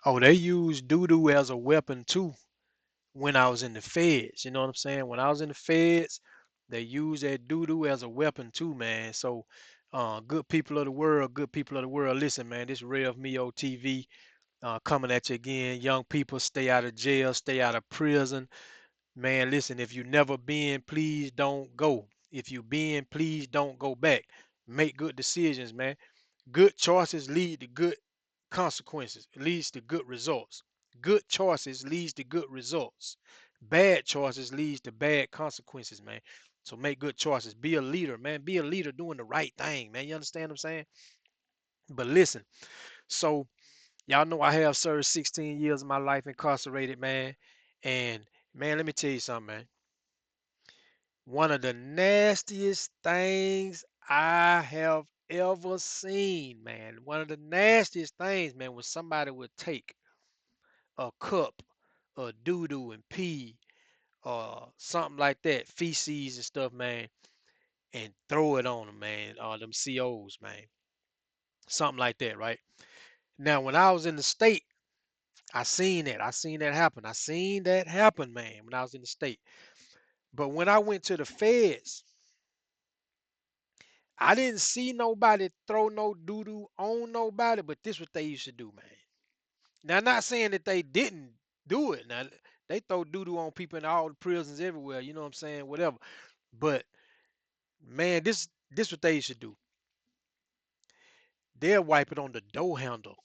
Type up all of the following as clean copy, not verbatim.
Oh, they use doo-doo as a weapon too when I was in the feds. You know what I'm saying? When I was in the feds, they use that doo-doo as a weapon too, man. So, good people of the world, listen, man, this RevMeoTV coming at you again. Young people, stay out of jail, stay out of prison. Man, listen, if you never been, please don't go. If you been, please don't go back. Make good decisions, man. Good choices lead to good consequences. It leads to good results. Good choices leads to good results. Bad choices leads to bad consequences, man. So make good choices. Be a leader, man. Be a leader doing the right thing, man. You understand what I'm saying? But listen, so y'all know I have served 16 years of my life incarcerated, man. And man, let me tell you something, man. One of the nastiest things I have ever seen, man. One of the nastiest things, man, was somebody would take a cup of doo doo and pee or something like that, feces and stuff, man, and throw it on them, man, or them COs, man. Something like that, right? Now, when I was in the state, I seen that. I seen that happen. I seen that happen, man, when I was in the state. But when I went to the feds, I didn't see nobody throw no doo doo on nobody, but this what they used to do, man. Now, I'm not saying that they didn't do it. Now, they throw doo doo on people in all the prisons everywhere. You know what I'm saying? Whatever. But man, this what they used to do. They'll wipe it on the door handle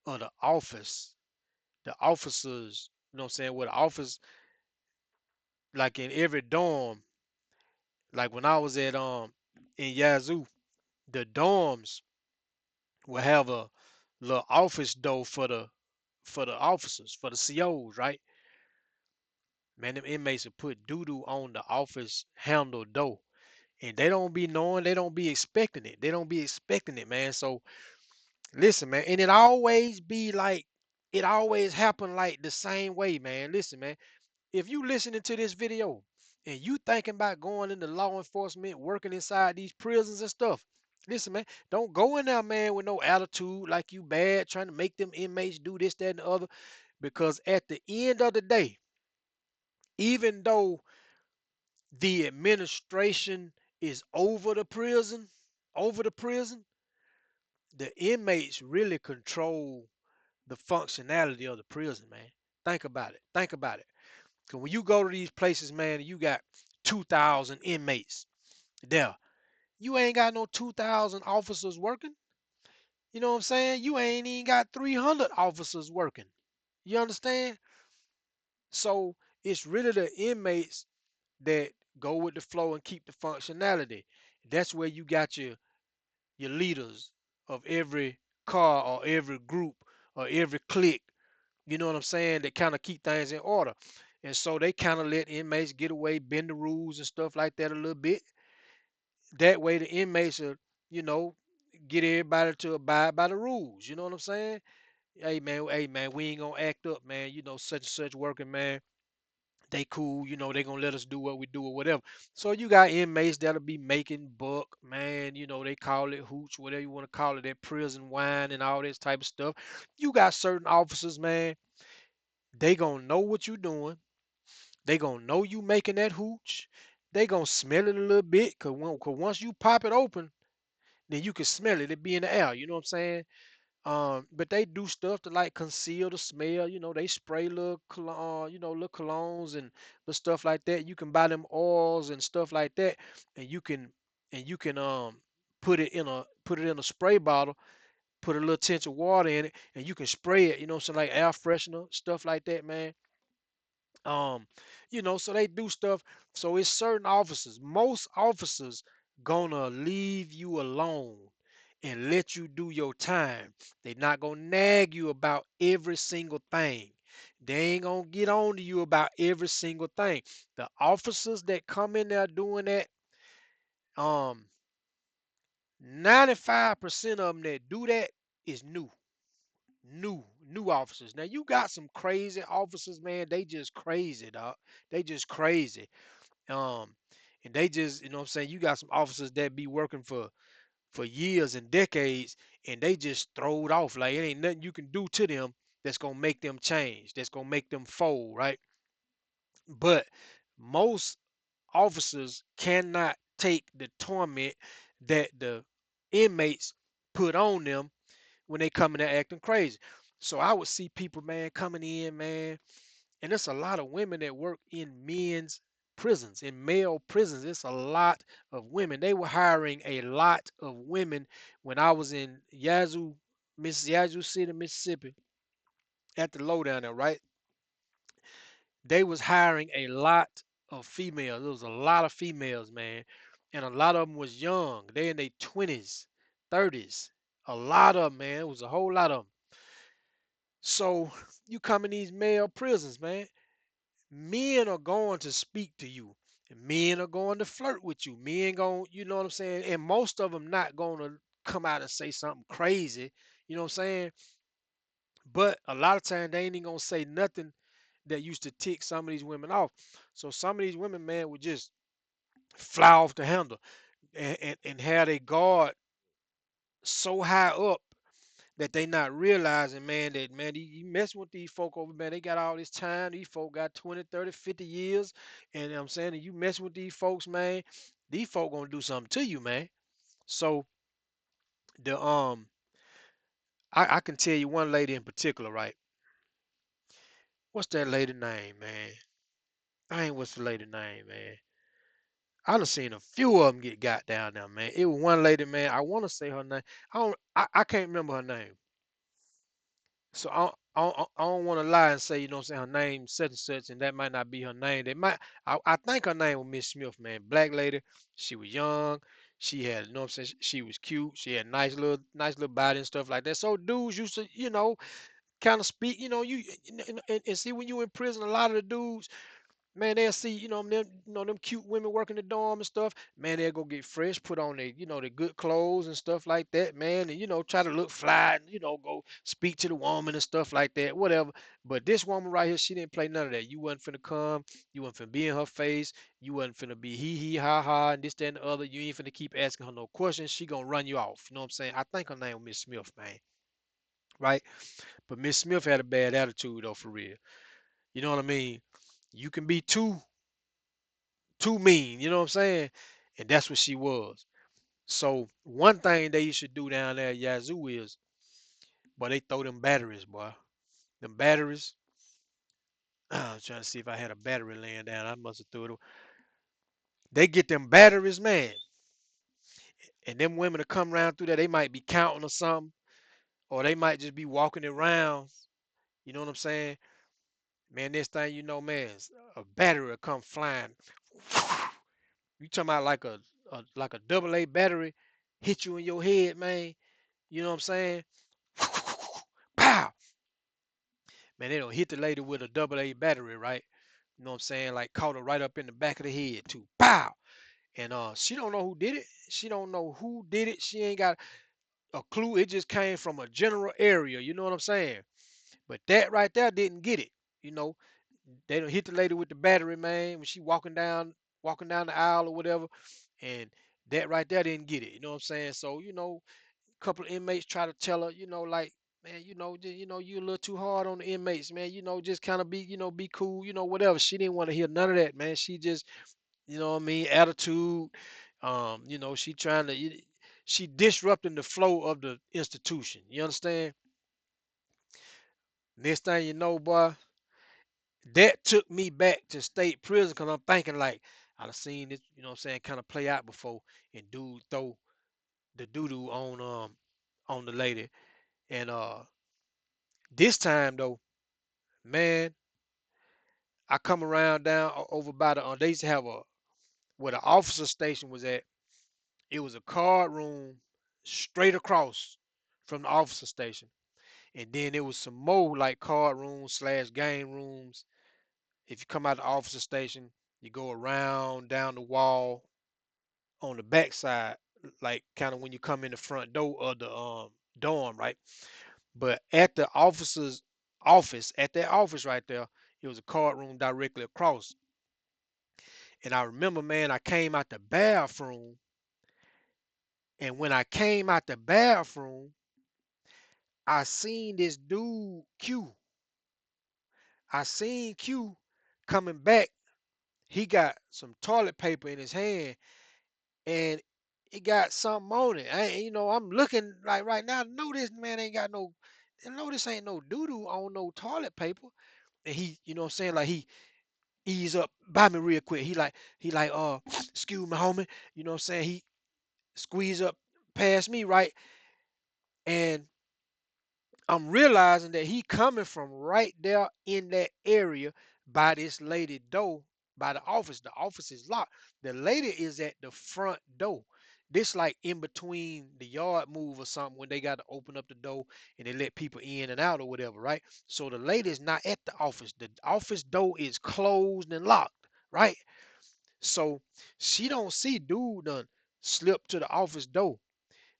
of the office. The officers, you know what I'm saying? With the office, like in every dorm, like when I was at in Yazoo, the dorms will have a little office door for the officers, for the COs, right? Man, them inmates will put doo doo on the office handle door. And they don't be knowing, they don't be expecting it. They don't be expecting it, man. So listen, man, and it always happen like the same way, man. Listen, man, if you listening to this video and you thinking about going into law enforcement, working inside these prisons and stuff, listen, man, don't go in there, man, with no attitude like you bad, trying to make them inmates do this, that, and the other. Because at the end of the day, even though the administration is over the prison, the inmates really control the functionality of the prison, man. Think about it. Think about it. Because when you go to these places, man, you got 2,000 inmates there. You ain't got no 2,000 officers working. You know what I'm saying? You ain't even got 300 officers working. You understand? So it's really the inmates that go with the flow and keep the functionality. That's where you got your leaders of every car or every group or every clique, you know what I'm saying, that kind of keep things in order. And so they kind of let inmates get away, bend the rules and stuff like that a little bit. That way the inmates are, you know, get everybody to abide by the rules. You know what I'm saying? Hey man, we ain't gonna act up, man. You know, such and such working, man. They cool, you know, they gonna let us do what we do or whatever. So you got inmates that'll be making buck, man, you know, they call it hooch, whatever you want to call it, that prison wine and all this type of stuff. You got certain officers, man, they gonna know what you doing. They gonna know you making that hooch. They gonna smell it a little bit, cause once you pop it open, then you can smell it. It be in the air. You know what I'm saying? But they do stuff to like conceal the smell. You know, they spray little, little colognes and the stuff like that. You can buy them oils and stuff like that, and you can put it in a spray bottle, put a little tinge of water in it, and you can spray it. You know, so like air freshener stuff like that, man. Um, so they do stuff. So it's certain officers. Most officers gonna leave you alone and let you do your time. They not gonna nag you about every single thing. They ain't gonna get on to you about every single thing. The officers that come in there doing that, um, 95% of them that do that is new officers. Now you got some crazy officers, man. They just crazy, dog. They just crazy. Um, and they just, you know what I'm saying, you got some officers that be working for years and decades, and they just throwed off. Like it ain't nothing you can do to them that's gonna make them change, that's gonna make them fold, right? But most officers cannot take the torment that the inmates put on them when they come in there acting crazy. So I would see people, man, coming in, man, and there's a lot of women that work in men's prisons, in male prisons. It's a lot of women. They were hiring a lot of women when I was in Yazoo City, Mississippi, at the lowdown there, right? They was hiring a lot of females. There was a lot of females, man, and a lot of them was young. They in their 20s, 30s. A lot of them, man. It was a whole lot of them. So you come in these male prisons, man. Men are going to speak to you. Men are going to flirt with you. Men going, you know what I'm saying? And most of them not going to come out and say something crazy. You know what I'm saying? But a lot of times they ain't even gonna say nothing that used to tick some of these women off. So some of these women, man, would just fly off the handle and have their guard so high up that they not realizing, man, that man, you messing with these folk over, man, they got all this time. These folk got 20, 30, 50 years. And I'm saying that you messing with these folks, man, these folk gonna do something to you, man. So the I can tell you one lady in particular, right? What's that lady name, man? I ain't what's the lady name, man. I done seen a few of them get got down there, man. It was one lady, man. I want to say her name. I can't remember her name. So I don't want to lie and say, you know what I'm saying, her name such and such, and that might not be her name. They might, I think her name was Miss Smith, man. Black lady. She was young. She had, you know what I'm saying, she was cute. She had nice little body and stuff like that. So dudes used to, you know, kind of speak, you know, and see when you in prison, a lot of the dudes, man, they'll see, them cute women working the dorm and stuff. Man, they'll go get fresh, put on their, their good clothes and stuff like that, man, and try to look fly and go speak to the woman and stuff like that, whatever. But this woman right here, she didn't play none of that. You wasn't finna come, you wasn't finna be in her face, you wasn't finna be hee hee ha ha and this, that, and the other. You ain't finna keep asking her no questions. She gonna run you off. You know what I'm saying? I think her name was Miss Smith, man. Right? But Miss Smith had a bad attitude though, for real. You know what I mean? You can be too mean, you know what I'm saying? And that's what she was. So one thing they used to do down there at Yazoo is, boy, they throw them batteries, boy. Them batteries. I was trying to see if I had a battery laying down. I must have threw it. They get them batteries, man. And them women to come around through there, they might be counting or something, or they might just be walking around. You know what I'm saying? Man, this thing, man, a battery will come flying. You talking about like a double A battery hit you in your head, man. You know what I'm saying? Pow! Man, they don't hit the lady with a double A battery, right? You know what I'm saying? Like caught her right up in the back of the head too. Pow! And she don't know who did it. She don't know who did it. She ain't got a clue. It just came from a general area. You know what I'm saying? But that right there didn't get it. You know, they don't hit the lady with the battery, man, when she walking down the aisle or whatever. And that right there didn't get it. You know what I'm saying? So, couple of inmates try to tell her, like, man, you a little too hard on the inmates, man. Just kind of be, be cool, whatever. She didn't want to hear none of that, man. She just, what I mean, attitude. She trying to, she disrupting the flow of the institution. You understand? Next thing you know, boy, that took me back to state prison because I'm thinking like I've seen this, what I'm saying, kind of play out before, and dude throw the doo doo on the lady, and this time though, man, I come around down over by the they used to have a where the officer station was at. It was a card room straight across from the officer station, and then there was some more like card rooms slash game rooms. If you come out the officer station, you go around down the wall on the backside, like kind of when you come in the front door of the dorm, right? But at the officer's office, at that office right there, it was a card room directly across. And I remember, man, I came out the bathroom, and when I came out the bathroom, I seen this dude Q. I seen Q coming back. He got some toilet paper in his hand, and it got something on it. I'm looking like right now. No, this man ain't got no. No, this ain't no doo doo on no toilet paper. And he, you know what I'm saying, like he ease up by me real quick. He like, excuse me, homie. You know what I'm saying? He squeeze up past me, right? And I'm realizing that he coming from right there in that area by this lady door, by the office. The office is locked. The lady is at the front door. This like in between the yard move or something when they got to open up the door and they let people in and out or whatever, right? So the lady is not at the office. The office door is closed and locked, right? So she don't see dude done slip to the office door.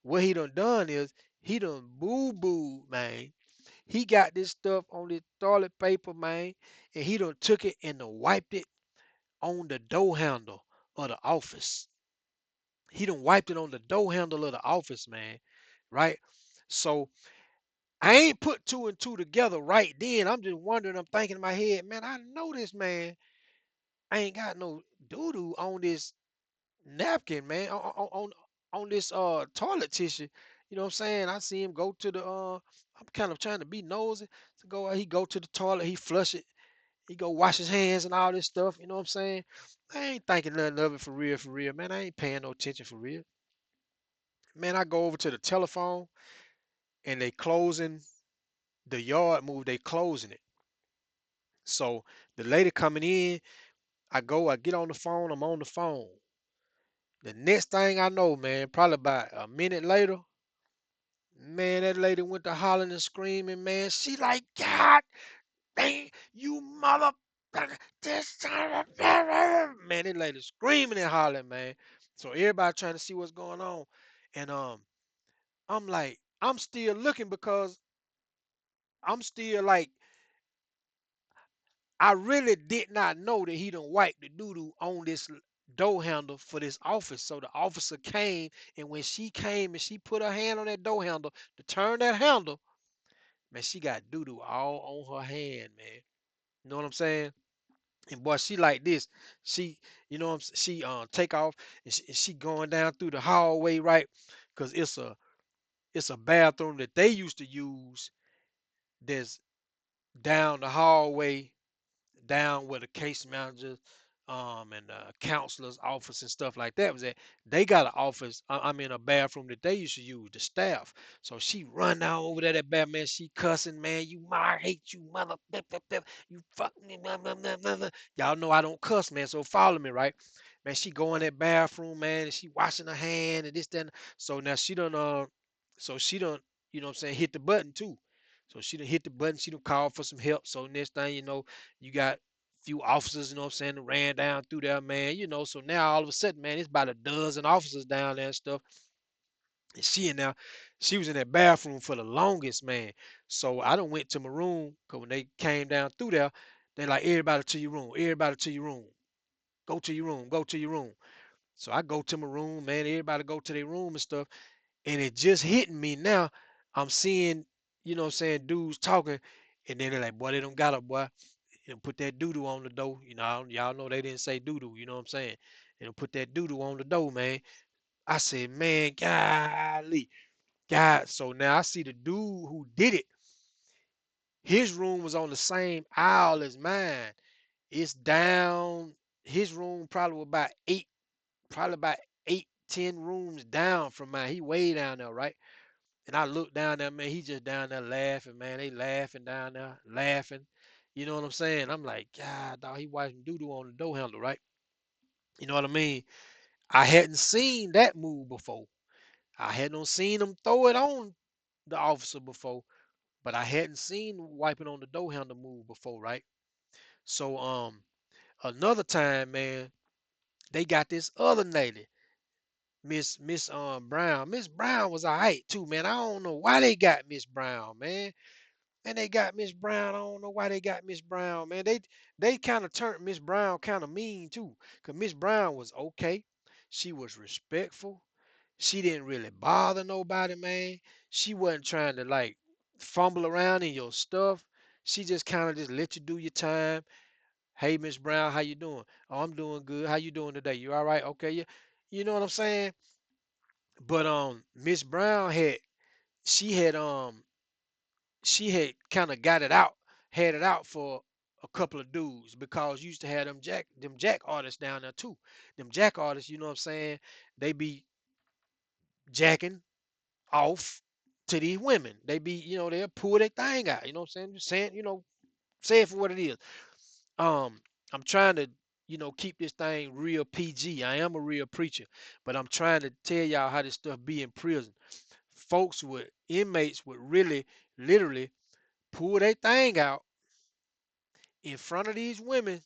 What he done is he done boo, man. He got this stuff on this toilet paper, man, and he done took it and done wiped it on the door handle of the office. He done wiped it on the door handle of the office, man. Right? So I ain't put two and two together right then. I'm just wondering, I'm thinking in my head, man, I know this man ain't got no doo-doo on this napkin, man, on this toilet tissue. You know what I'm saying? I see him go to the I'm kind of trying to be nosy to go. He go to the toilet, he flush it, he go wash his hands and all this stuff. You know what I'm saying? I ain't thinking nothing of it for real, man. I ain't paying no attention for real. Man, I go over to the telephone and they closing the yard move. They closing it. So the lady coming in, I get on the phone. I'm on the phone. The next thing I know, man, probably about a minute later, man, that lady went to hollering and screaming, man. She like, God dang, you mother, this son of a-" man, that lady screaming and hollering, man. So everybody trying to see what's going on. And I'm like, I'm still looking because I'm still like, I really did not know that he done wiped the doo-doo on this door handle for this office. So the officer came, and when she came and she put her hand on that door handle to turn that handle, man, she got doo-doo all on her hand, man. You know what I'm saying? And boy, she like this. She, you know, she take off and she going down through the hallway, right? Cause it's a bathroom that they used to use. That's down the hallway, down where the case managers and the counselor's office and stuff like that was at. They got an office, I mean a bathroom that they used to use, the staff. So she run down over there, that bad man, she cussing, man, you I hate you, mother, you fuck me, blah, blah, blah, blah, blah. Y'all know I don't cuss, man, so follow me, right? Man, she go in that bathroom, man, and she washing her hand and this, that. So now she done, so she done, you know what I'm saying, hit the button too. So she done hit the button, she done called for some help. So next thing you know, you got few officers, you know what I'm saying, that ran down through there, man, so now all of a sudden, man, it's about a dozen officers down there and stuff. And she was in that bathroom for the longest, man. So I done went to my room, because when they came down through there, they like, everybody to your room, everybody to your room, go to your room, go to your room. So I go to my room, man, everybody go to their room and stuff. And it just hitting me now. I'm seeing, you know what I'm saying, dudes talking, and then they're like, boy, they don't got a boy. And put that doo-doo on the door. Y'all know they didn't say doo-doo, you know what I'm saying? And put that doo-doo on the door, man. I said, man, golly. God. So now I see the dude who did it. His room was on the same aisle as mine. It's down. His room probably about 8, 10 rooms down from mine. He way down there, right? And I look down there, man, he just down there laughing, man. They laughing down there, laughing. You know what I'm saying? I'm like, God, dog, he wiping doo-doo on the door handle, right? You know what I mean? I hadn't seen that move before. I hadn't seen him throw it on the officer before, but I hadn't seen wiping on the door handle move before, right? So another time, man, they got this other lady, Miss Brown. Miss Brown was alright too, man. I don't know why they got Miss Brown, man. And they got Miss Brown. I don't know why they got Miss Brown, man. They kind of turned Miss Brown kind of mean too. Cause Miss Brown was okay. She was respectful. She didn't really bother nobody, man. She wasn't trying to like, fumble around in your stuff. She just kind of just let you do your time. Hey, Miss Brown, how you doing? Oh, I'm doing good. How you doing today? You all right? Okay, yeah. You know what I'm saying? But Miss Brown she had kind of got it out, had it out for a couple of dudes because you used to have them jack artists down there too. Them jack artists, you know what I'm saying? They be jacking off to these women. They be, they'll pull their thing out. You know what I'm saying? Just saying, say it for what it is. Um, I'm trying to, keep this thing real PG. I am a real preacher, but I'm trying to tell y'all how this stuff be in prison. Inmates would really, literally pull their thing out in front of these women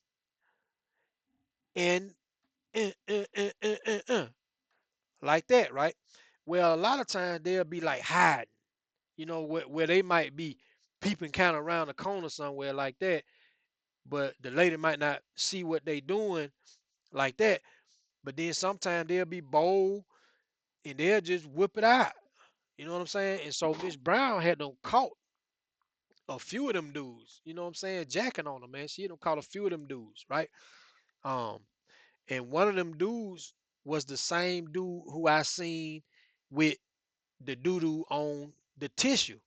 and like that, right? Well, a lot of times they'll be like hiding, where they might be peeping kind of around the corner somewhere like that, but the lady might not see what they doing like that. But then sometimes they'll be bold and they'll just whip it out. You know what I'm saying? And so Miss Brown had them caught a few of them dudes. You know what I'm saying? Jacking on them, man. She had them caught a few of them dudes, right? Um, and one of them dudes was the same dude who I seen with the doo-doo on the tissue.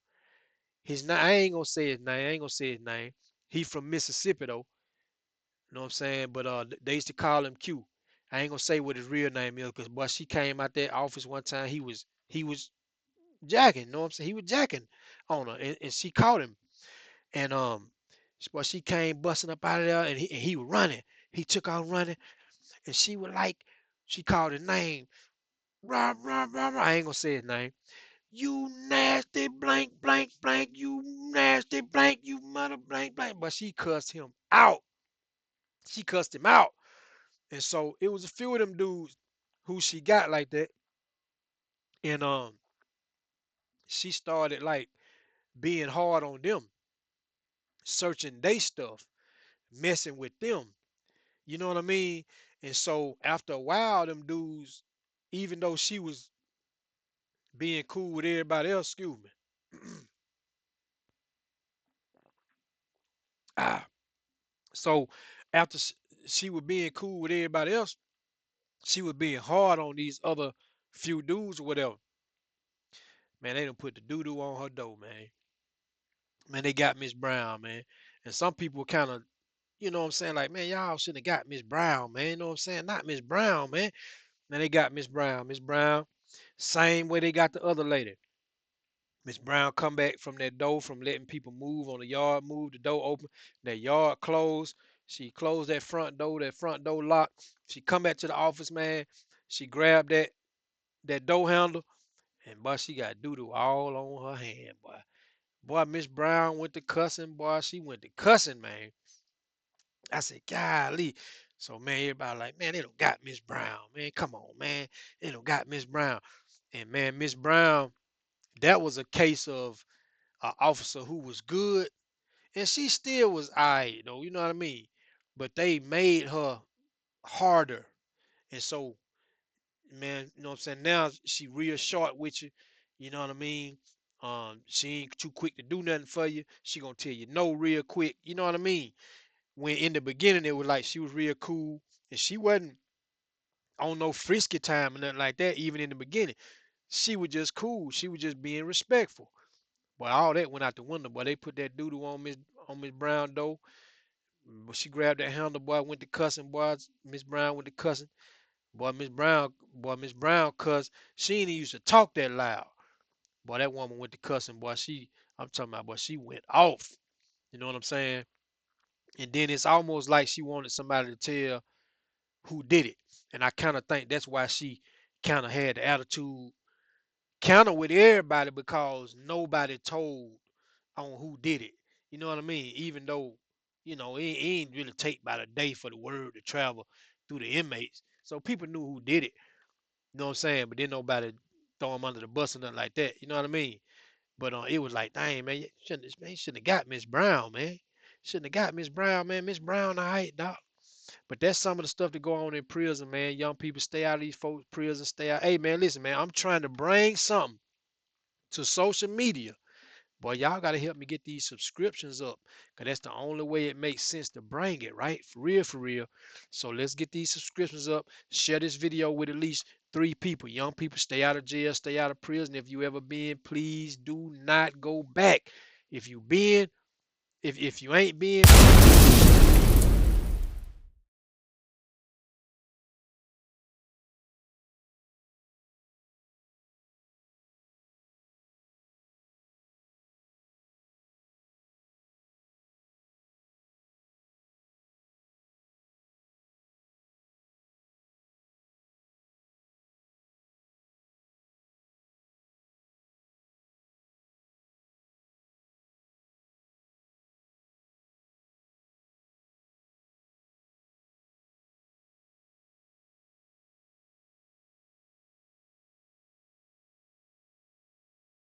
His name, I ain't gonna say his name. I ain't gonna say his name. He from Mississippi though. You know what I'm saying? But they used to call him Q. I ain't gonna say what his real name is, cause boy, she came out that office one time. He was jacking. You know what I'm saying? He was jacking on her, and she caught him. And boy, she came busting up out of there, and he was running. He took off running, and she was like, she called his name. Rah, rah, rah, rah. I ain't gonna say his name. You nasty blank blank blank. You nasty blank. You mother blank blank. But she cussed him out. She cussed him out. And so it was a few of them dudes who she got like that. And she started like being hard on them, searching they stuff, messing with them. You know what I mean? And so after a while, them dudes, even though she was being cool with everybody else, excuse me. ah, so after she was being cool with everybody else, she was being hard on these other few dudes or whatever. Man, they done put the doo doo on her door, man. Man, they got Miss Brown, man. And some people kind of, what I'm saying, like, man, y'all shouldn't have got Miss Brown, man. You know what I'm saying? Not Miss Brown, man. Man, they got Miss Brown. Miss Brown, same way they got the other lady. Miss Brown come back from that door from letting people move on the yard, move the door open, that yard closed. She closed that front door locked. She come back to the office, man. She grabbed that door handle, and boy, she got doo-doo all on her hand, boy. Boy, Miss Brown went to cussing, boy. She went to cussing, man. I said, golly. So man, everybody like, man, they don't got Miss Brown, man. Come on, man. They don't got Miss Brown. And man, Miss Brown, that was a case of an officer who was good, and she still was alright, though. You know what I mean? But they made her harder, and so man, you know what I'm saying? Now she real short with you. You know what I mean? She ain't too quick to do nothing for you. She gonna tell you no real quick. You know what I mean? When in the beginning it was like she was real cool, and she wasn't on no frisky time or nothing like that. Even in the beginning, she was just cool. She was just being respectful. But all that went out the window. Boy, they put that doodoo on Miss Brown though. But she grabbed that handle, boy, went to cussing, boy. Miss Brown went to cussing. Boy, Miss Brown cussed. She ain't even used to talk that loud. Boy, that woman went to cussing, boy. I'm talking about, boy, she went off. You know what I'm saying? And then it's almost like she wanted somebody to tell who did it. And I kind of think that's why she kind of had the attitude kind of with everybody because nobody told on who did it. You know what I mean? Even though, it ain't really take about a day for the word to travel through the inmates. So people knew who did it. You know what I'm saying? But then nobody throw them under the bus or nothing like that. You know what I mean? But it was like, dang, man, you shouldn't have got Miss Brown, man. Shouldn't have got Miss Brown, man. Miss Brown, all right, dog. But that's some of the stuff that go on in prison, man. Young people stay out of these folks' prison, stay out. Hey, man, listen, man, I'm trying to bring something to social media Boy, y'all gotta help me get these subscriptions up, cause that's the only way it makes sense to bring it, right? For real, for real. So let's get these subscriptions up. Share this video with at least 3 people. Young people, stay out of jail, stay out of prison. If you ever been, please do not go back. If you been, if you ain't been,